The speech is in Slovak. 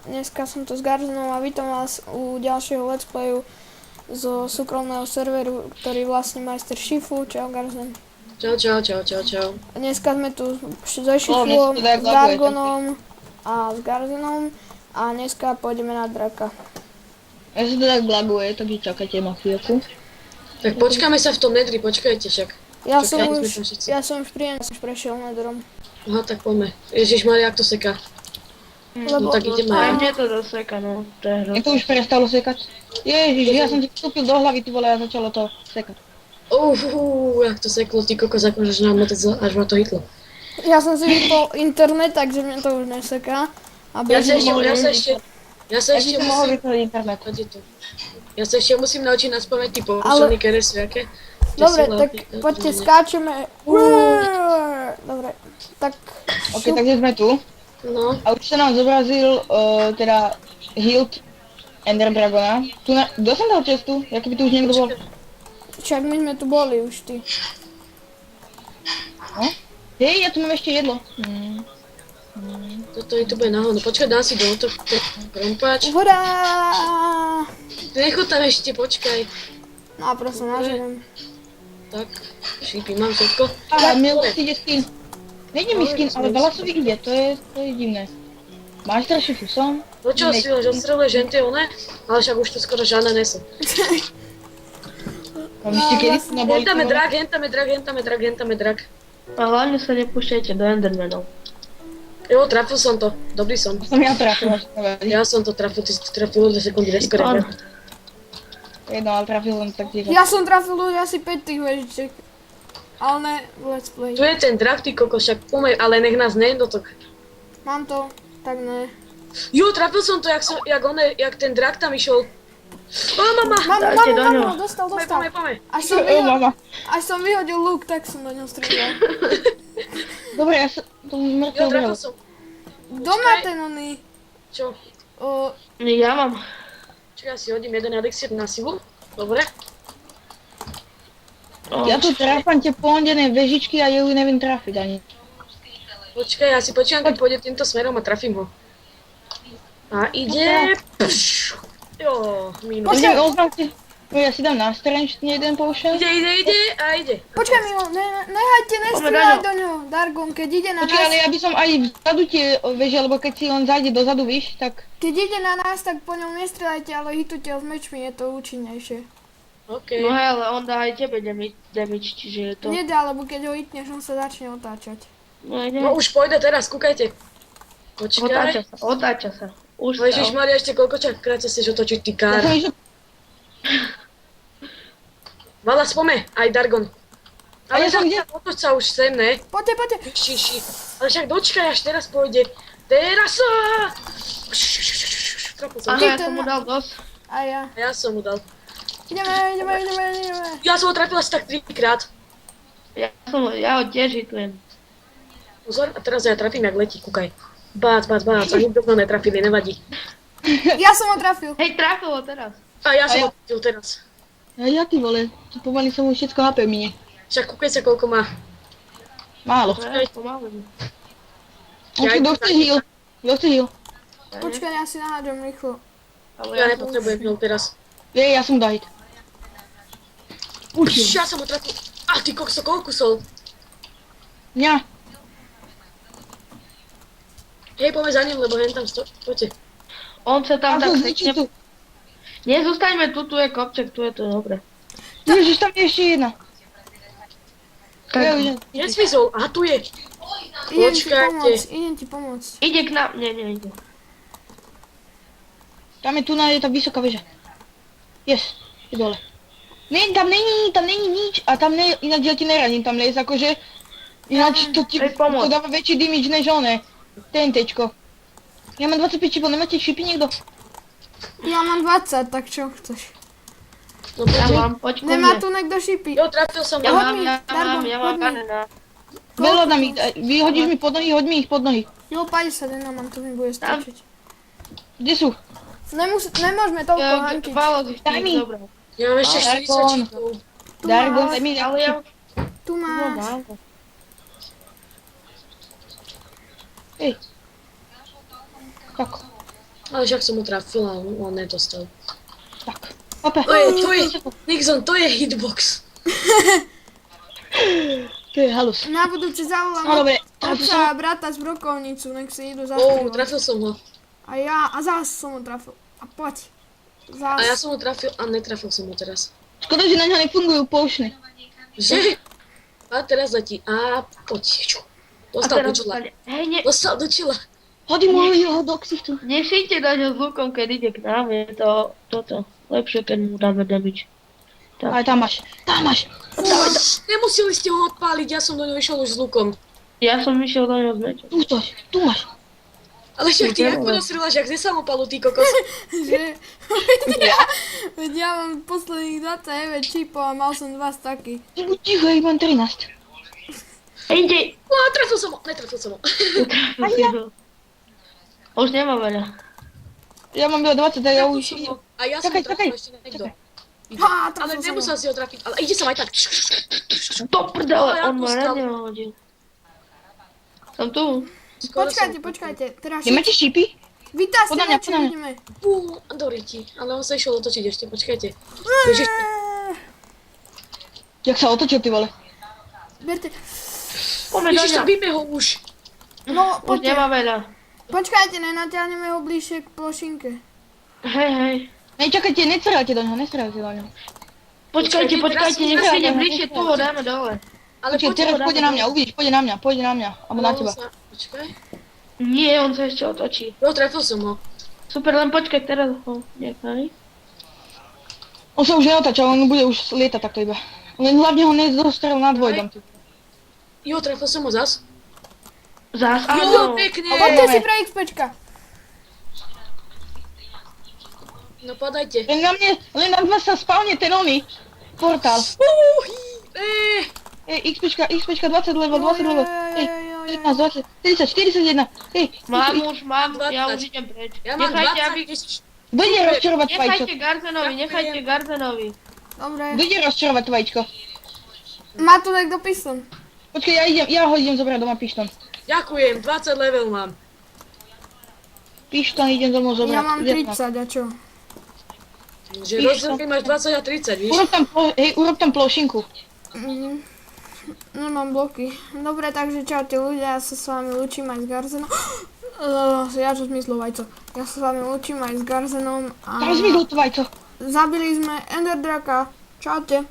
Dneska som to s Garzenom a vítam vás u ďalšieho let's playu zo súkromného serveru, ktorý vlastní majster Šifu. Čau Garzen. Čau. Dneska sme tu so Šifom, s Gargonom a s Garzenom a dneska pôjdeme na draka. Ja sa to tak blaguje, takže čakajte ma chvíľku. Tak počkáme sa v tom nedri, počkajte však. Ja Čakajte, som už prešiel nedrom. Aha, tak poďme. Ježišmaria, jak to seká. Lebo, No tak ideme. Aj mne to doseka, no. To je Mne to už prestalo sekať. Ježiš, ja som ti vstúpil do hlavy, ty vole, a začalo to sekať. Jak to seklo, ty kokos, akože nám to až ma to hitlo. ja som si vypol internet, takže mne to už neseká. A Ja sa Ja ešte by som mohol musím... vypnúť internet. Poďte tu. Ja sa ešte musím naučiť na spamäti používanie keresy, aké? Dobre, tak poďte, skáčeme. Dobre, tak... Ok, takže sme tu. No, A už sa nám zobrazil, teda, Hilt Ender Dragona. Kto som dal cestu? Jak by tu už niekto bol? Však my sme tu boli už, ty. No? Hej, ja tu mám ešte jedlo. toto je to bude náhodno. Počkaj, dám si do toho krompáč. Hurá! Nechod tam ešte, počkaj. No a prosím, nažerem. Tak, šípy, mám všetko. A Milk ide skin. Nejde mi skin, ale veľa sa ide, to je divné. Máš strašný fusom? No čo si len odstreluješ hentie one, ale však už tu skoro žiadne nesú. A vy ste kedy tu naboli? Hentame drak. A hlavne sa nepúšťajte do Endermanov. Jo, trafil som to, dobrý som. Som ja trafil, až to nevadí. Ja som to trafil, ty si to trafil 2 sekundy neskôr. Áno. Jedno, ale trafil som tak tiež. Ja som trafil už asi 5 tých vežičiek. Ale ne, let's play. Tu je ten drak, ty koko, však pomeň, ale nech nás nejendotok. Mám to, tak ne. Jo, trafil som to, jak ten drak tam išiel. Ó, mama! Dajte do ňoho. Dostal. Pomeň. Až som vyhodil luk, tak som do ňo strieľal. Dobre, ja sa to Jo, mŕtve trafil ubralo. som. Doma ten oný. Čo? Ja mám. Čiže ja si hodím jeden elixír na silu. Dobre. Ja tu trafám tie pondené vežičky a ju neviem trafiť ani. Počkaj, ja si počítam, keď pôjde týmto smerom a trafím ho. A ide... Pš. Jo, minus. Počkaj, oznamte. Ja si dám na strange jeden potion. Ide. Počkaj Milo, nehajte, nestrieľaj do ňo. Dargon, keď ide na Počkaj, ale nás, ja by som aj vzadu tie veže, lebo keď si on zajde dozadu, víš, tak... keď ide na nás, tak po ňom nestrieľajte, ale hitujte ho s mečmi, je to účinnejšie. OK. No hej, ale on dá aj tebe damage, čiže je to... Nedá, lebo keď ho hitneš, on sa začne otáčať. No ide. No už pôjde teraz, kúkajte. Počkaj. Otáča sa. Už No Ježišmaria, ešte koľko krát sa chceš otočiť, ty Ja kár. som išiel... Vala, spome, aj Dargon. A Ale ja som kde? otoč sa už sem, ne? Poďte. Šiši. Ale však dočkaj, až teraz pôjde. Teraz sa! Trafil som. Áno, ja som mu dal dosť. A ja. A ja som mu dal. Ideme. Ja som ho trafil asi tak 3 krát. Ja ho tiež hitujem. Pozor, a teraz ja trafím, jak letí, kúkaj. Bác, a nikto ma netrafili, nevadí. Ja som ho trafil. Hej, trafil ho teraz. A ja som A ja- ho trafil teraz. Ja ty vole, tu pomaly som už všetko HP minie. Však kúkaj sa, koľko má. Málo. To je pomaly. Ja Kto chce heal? Kto chce heal? Počkaj, ja si nahádžem rýchlo. Ale Ja nepotrebujem heal teraz. Ja som dahit. Ja som ho trafil. A ty kokso, koľko kusol? Mňa. Hej, poďme za ním, lebo hen tam poďte. On sa tam A tak to zničí sekne. tu. Nie, zostaňme tu je kopček, tu je to dobre. Ježiš, tam je ešte jedna. Ja už Nesmysl, aha, tu je. Idem ti pomôcť. Ide k nám, nie ide. Tam je tu je tá vysoká väža. Yes, je dole. Tam není nič a tam ináč ja ti neraním tam les, akože... Ináč to dáva väčší damage než oné. TNTčko. Ja mám 25 čipov, nemáte čipy niekto? Ja mám 20, tak čo chceš? No Ja poďme. mám, poď ku Nemá mne. tu niekto šipy. Jo, trafil som Ja ho. mám Dargon. kanena. Veľa dám ich, vyhodíš mi pod nohy, hoď mi ich pod nohy. Jo, 50 mám, to mi bude stačiť. Kde sú? Nemôžeme toľko hantiť. Válo z Daj mi. dobre. Ja mám ešte Dargon. 40 čipov. Dargon, daj mi Ale ja... Tu máš. Hej. Tak. Ale však som mu trafil a on nedostal. Tak. Ope. To je, Nixon, to je hitbox. To je halus. Na budúce No zavolám dobre. otca a brata z brokovnicu, nech si idú Ó, zastrieľať. trafil som ho. A zás som ho trafil. A poď. Zás. A ja som ho trafil a netrafil som ho teraz. Škoda, že na ňo nefungujú poušny. Že? A teraz letí. A poď. Ču. A Dostal do teraz čela. dostane. Hej, Dostal do čela. Hodí mu ho do ksichtu. nešíte na ňo s lukom, keď ide k nám, je to toto. Lepšie, keď mu dáme damage. Ale tam máš. Tam máš. Nemuseli ste ho odpáliť, ja som do ňo išiel už s lukom. Ja som išiel do ňo s mečom. Tu máš. Ale však ty Dobre. ako dostrelaš, jak ze samopalu, ty kokos. Že... Veď ja mám posledných 20 čipov a mal som 2 staky. Ty buď ticho, ja mám 13. Ide! No, trafil som ho, netrafil som ho. Už nemá veľa. Ja mám iba 20, a ja Trafil už... som ho. A ja som ho Čakaj, trafil čakaj, ešte niekto. Ha, Ale trafil som ho. nemusel si ho trafiť, ale ide som aj tak. Do prdele, Ale on ma ako rád stal? nehodil. Som tu. Skoro Počkajte, som- počkajte. Teraz Nemáte šípy? vytázte Podľa mňa, radšej, podľa mňa. ideme. Do riti, ale on sa išiel otočiť ešte, počkajte. Ježiš, Jak sa otočil, ty vole. Berte. Poďme do Ježiš, ňa. zabíme ho už. No, Už nemá poďte. veľa. Počkajte, nenatiahneme ho bližšie k plošinke. Hej, hej. Ne, čakajte, nestrieľajte do ňoho, nestrieľajte do ňoho. Počkajte, Počkajte, nech teraz sa ide teraz bližšie, tu ho dáme dole. Ale Počkaj, teraz pôjde na mňa, uvidíš, pôjde na mňa, alebo na teba. Počkaj. Nie, on sa ešte otočí. Jo, trafil som ho. Super, len počkaj, teraz ho nechaj. On sa už neotačal, on bude už lietať takto iba. Len hlavne ho nezostrel nad vojdom. Jo, trafil som ho zas. Zás, Jo, áno. pekne. Poďte si pre XPčka. No podajte. Len na vás sa spavne ten oný portál. XPčka 20 level, 20 level. Ej, 15, 20, 40, 41. Ej, Mám už, ja 20. už idem preč. Ja mám Nechajte, 20 aby... tisíc. dojde rozčarovať vajíčko. Nechajte Garzenovi, nechajte Garzenovi. Dobre. Dojde rozčarovať vajíčko. Má tu niekto pistol. Počkaj, ja ho idem zobrať doma pištón. Ďakujem, 20 level mám. Pištón idem domov zobrať. Ja mám Idem tam. 30, a čo? Že rozdielky máš 20 a 30, víš? Urob tam plošinku. No mám bloky. Dobre, takže čaute ľudia, ja sa s vami lúčim aj s Garzenom. Ja čo zmizlo vajco. Ja sa s vami lúčim aj s Garzenom a Tam zmizlo to vajco. zabili sme Enderdraka. Čaute.